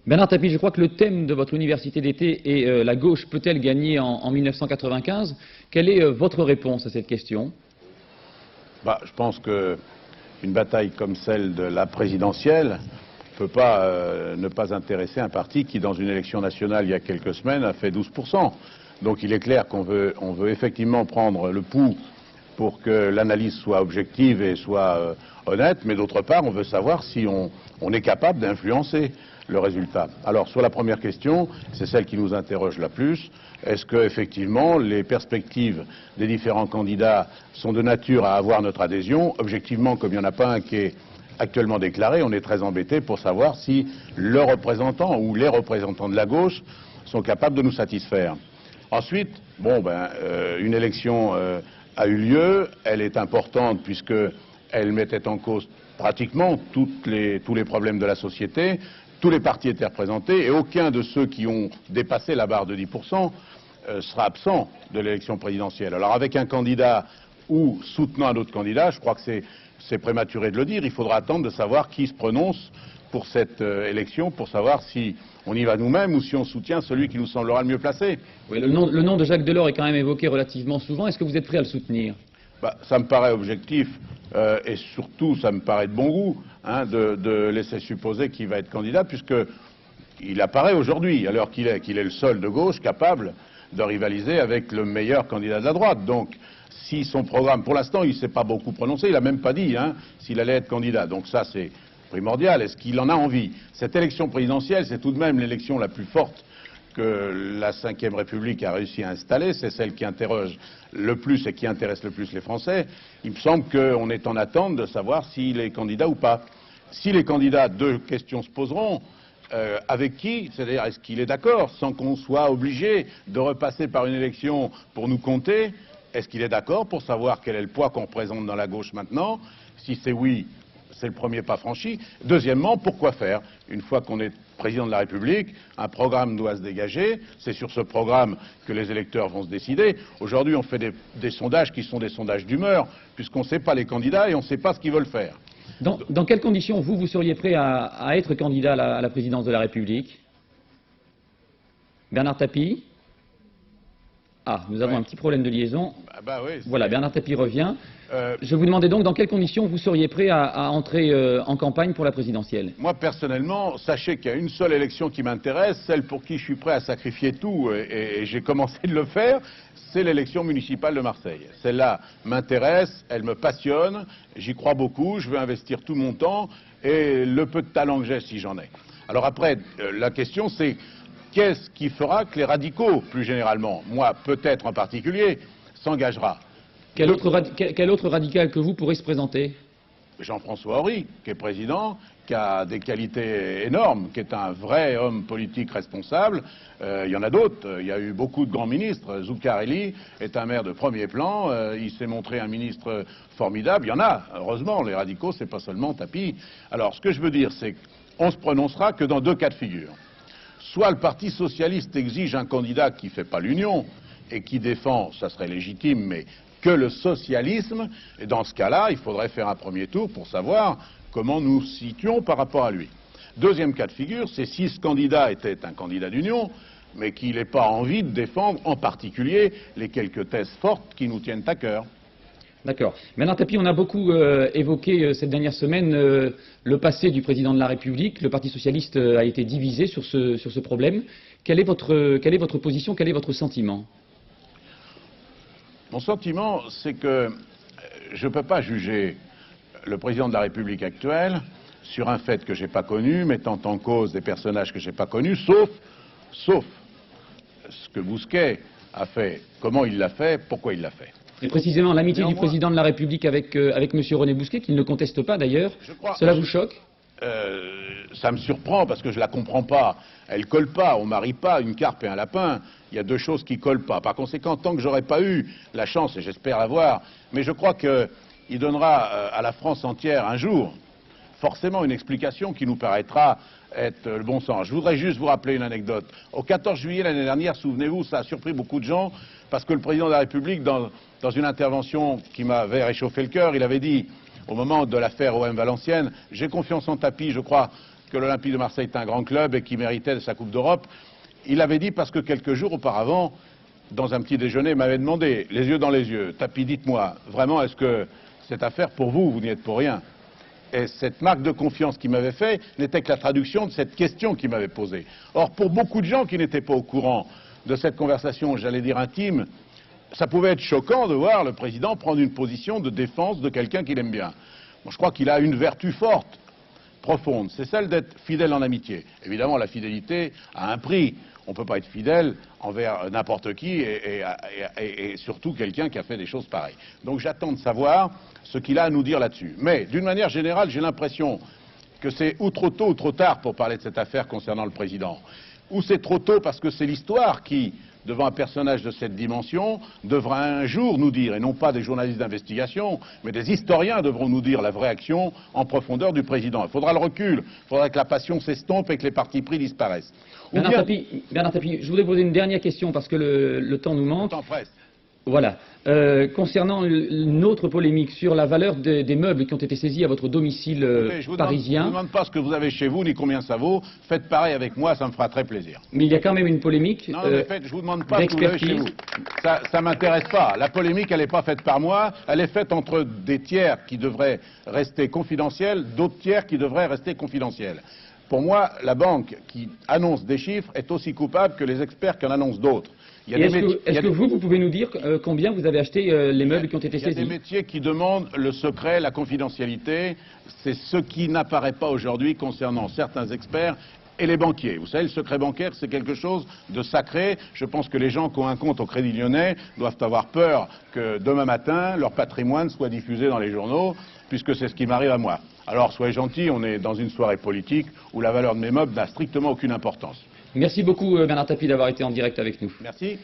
Bernard Tapie, je crois que le thème de votre université d'été est la gauche peut-elle gagner en 1995 ? Quelle est votre réponse à cette question ? Je pense qu'une bataille comme celle de la présidentielle ne peut pas ne pas intéresser un parti qui, dans une élection nationale il y a quelques semaines, a fait 12%. Donc il est clair qu'on veut effectivement prendre le pouls pour que l'analyse soit objective et soit honnête, mais d'autre part, on veut savoir si on est capable d'influencer le résultat. Alors, sur la première question, c'est celle qui nous interroge la plus. Est-ce que, effectivement, les perspectives des différents candidats sont de nature à avoir notre adhésion? Objectivement, comme il n'y en a pas un qui est actuellement déclaré, on est très embêté pour savoir si le représentant ou les représentants de la gauche sont capables de nous satisfaire. Ensuite, une élection a eu lieu, elle est importante puisqu'elle mettait en cause pratiquement tous les problèmes de la société. Tous les partis étaient représentés et aucun de ceux qui ont dépassé la barre de 10% sera absent de l'élection présidentielle. Alors avec un candidat ou soutenant un autre candidat, je crois que c'est prématuré de le dire, il faudra attendre de savoir qui se prononce pour cette élection, pour savoir si on y va nous-mêmes ou si on soutient celui qui nous semblera le mieux placé. Oui, le nom de Jacques Delors est quand même évoqué relativement souvent. Est-ce que vous êtes prêt à le soutenir ? Ça me paraît objectif et surtout ça me paraît de bon goût de laisser supposer qu'il va être candidat puisqu'il apparaît aujourd'hui, alors qu'il est le seul de gauche capable de rivaliser avec le meilleur candidat de la droite. Donc si son programme, pour l'instant il ne s'est pas beaucoup prononcé, il n'a même pas dit s'il allait être candidat. Donc ça c'est primordial. Est-ce qu'il en a envie? Cette élection présidentielle, c'est tout de même l'élection la plus forte que la Ve République a réussi à installer, c'est celle qui interroge le plus et qui intéresse le plus les Français. Il me semble qu'on est en attente de savoir s'il est candidat ou pas. Si les candidats, deux questions se poseront. Avec qui? C'est-à-dire, est-ce qu'il est d'accord, sans qu'on soit obligé de repasser par une élection pour nous compter? Est-ce qu'il est d'accord pour savoir quel est le poids qu'on représente dans la gauche maintenant? Si c'est oui, c'est le premier pas franchi. Deuxièmement, pourquoi faire? Une fois qu'on est président de la République, un programme doit se dégager. C'est sur ce programme que les électeurs vont se décider. Aujourd'hui, on fait des sondages qui sont des sondages d'humeur, puisqu'on ne sait pas les candidats et on ne sait pas ce qu'ils veulent faire. Dans quelles conditions, vous seriez prêt à être candidat à la présidence de la République? Bernard Tapie? Ah, nous avons un petit problème de liaison. Oui, voilà, Bernard Tapie revient. Je vous demandais donc dans quelles conditions vous seriez prêt à entrer en campagne pour la présidentielle. Moi, personnellement, sachez qu'il y a une seule élection qui m'intéresse, celle pour qui je suis prêt à sacrifier tout, et j'ai commencé de le faire, c'est l'élection municipale de Marseille. Celle-là m'intéresse, elle me passionne, j'y crois beaucoup, je veux investir tout mon temps et le peu de talent que j'ai si j'en ai. Alors après, la question c'est qu'est-ce qui fera que les radicaux, plus généralement, moi peut-être en particulier, s'engagera? Quel autre radical que vous pourrez se présenter? Jean-François Horry, qui est président, qui a des qualités énormes, qui est un vrai homme politique responsable. Il y en a d'autres. Il y a eu beaucoup de grands ministres. Zuccarelli est un maire de premier plan. Il s'est montré un ministre formidable. Il y en a. Heureusement, les radicaux, c'est pas seulement Tapie. Alors, ce que je veux dire, c'est qu'on se prononcera que dans deux cas de figure. Soit le Parti socialiste exige un candidat qui ne fait pas l'union et qui défend, ça serait légitime, mais que le socialisme, et dans ce cas-là, il faudrait faire un premier tour pour savoir comment nous situons par rapport à lui. Deuxième cas de figure, c'est si ce candidat était un candidat d'union, mais qu'il n'ait pas envie de défendre en particulier les quelques thèses fortes qui nous tiennent à cœur. D'accord. Bernard Tapie, on a beaucoup évoqué cette dernière semaine le passé du président de la République. Le Parti socialiste a été divisé sur ce problème. Quelle est votre position, quel est votre sentiment? Mon sentiment, c'est que je ne peux pas juger le président de la République actuel sur un fait que je n'ai pas connu, mettant en cause des personnages que je n'ai pas connus, sauf ce que Bousquet a fait, comment il l'a fait, pourquoi il l'a fait. Et précisément l'amitié du président de la République avec M. René Bousquet, qu'il ne conteste pas d'ailleurs, cela vous choque? Ça me surprend parce que je la comprends pas. Elle colle pas, on marie pas une carpe et un lapin. Il y a deux choses qui collent pas. Par conséquent, tant que j'aurais pas eu la chance, et j'espère l'avoir, mais je crois qu'il donnera à la France entière un jour forcément une explication qui nous paraîtra être le bon sens. Je voudrais juste vous rappeler une anecdote. Au 14 juillet l'année dernière, souvenez-vous, ça a surpris beaucoup de gens parce que le président de la République, dans une intervention qui m'avait réchauffé le cœur, il avait dit au moment de l'affaire OM Valenciennes, j'ai confiance en Tapie, je crois que l'Olympique de Marseille est un grand club et qu'il méritait sa Coupe d'Europe. Il l'avait dit parce que quelques jours auparavant, dans un petit déjeuner, il m'avait demandé, les yeux dans les yeux, Tapi, dites-moi, vraiment, est-ce que cette affaire, pour vous, vous n'y êtes pour rien? Et cette marque de confiance qu'il m'avait fait n'était que la traduction de cette question qu'il m'avait posée. Or, pour beaucoup de gens qui n'étaient pas au courant de cette conversation, j'allais dire intime, ça pouvait être choquant de voir le président prendre une position de défense de quelqu'un qu'il aime bien. Moi, je crois qu'il a une vertu forte, profonde, c'est celle d'être fidèle en amitié. Évidemment, la fidélité a un prix. On ne peut pas être fidèle envers n'importe qui et surtout quelqu'un qui a fait des choses pareilles. Donc j'attends de savoir ce qu'il a à nous dire là-dessus. Mais d'une manière générale, j'ai l'impression que c'est ou trop tôt ou trop tard pour parler de cette affaire concernant le président. Ou c'est trop tôt parce que c'est l'histoire qui, devant un personnage de cette dimension, devra un jour nous dire, et non pas des journalistes d'investigation, mais des historiens devront nous dire la vraie action en profondeur du président. Il faudra le recul, il faudra que la passion s'estompe et que les partis pris disparaissent. Bernard Tapie, je voudrais poser une dernière question parce que le temps nous manque. Le temps presse. Voilà. Concernant une autre polémique sur la valeur des meubles qui ont été saisis à votre domicile parisien. Je ne vous demande pas ce que vous avez chez vous ni combien ça vaut. Faites pareil avec moi, ça me fera très plaisir. Mais il y a quand même une polémique. Non, mais je ne vous demande pas ce que vous avez chez vous. Ça ne m'intéresse pas. La polémique, elle n'est pas faite par moi. Elle est faite entre des tiers qui devraient rester confidentiels, d'autres tiers qui devraient rester confidentiels. Pour moi, la banque qui annonce des chiffres est aussi coupable que les experts qui en annoncent d'autres. Est-ce que vous pouvez nous dire combien vous avez acheté les meubles qui ont été saisis? Il y a des métiers qui demandent le secret, la confidentialité. C'est ce qui n'apparaît pas aujourd'hui concernant certains experts et les banquiers. Vous savez, le secret bancaire, c'est quelque chose de sacré. Je pense que les gens qui ont un compte au Crédit Lyonnais doivent avoir peur que demain matin, leur patrimoine soit diffusé dans les journaux, puisque c'est ce qui m'arrive à moi. Alors, soyez gentils, on est dans une soirée politique où la valeur de mes meubles n'a strictement aucune importance. Merci beaucoup Bernard Tapie d'avoir été en direct avec nous. Merci.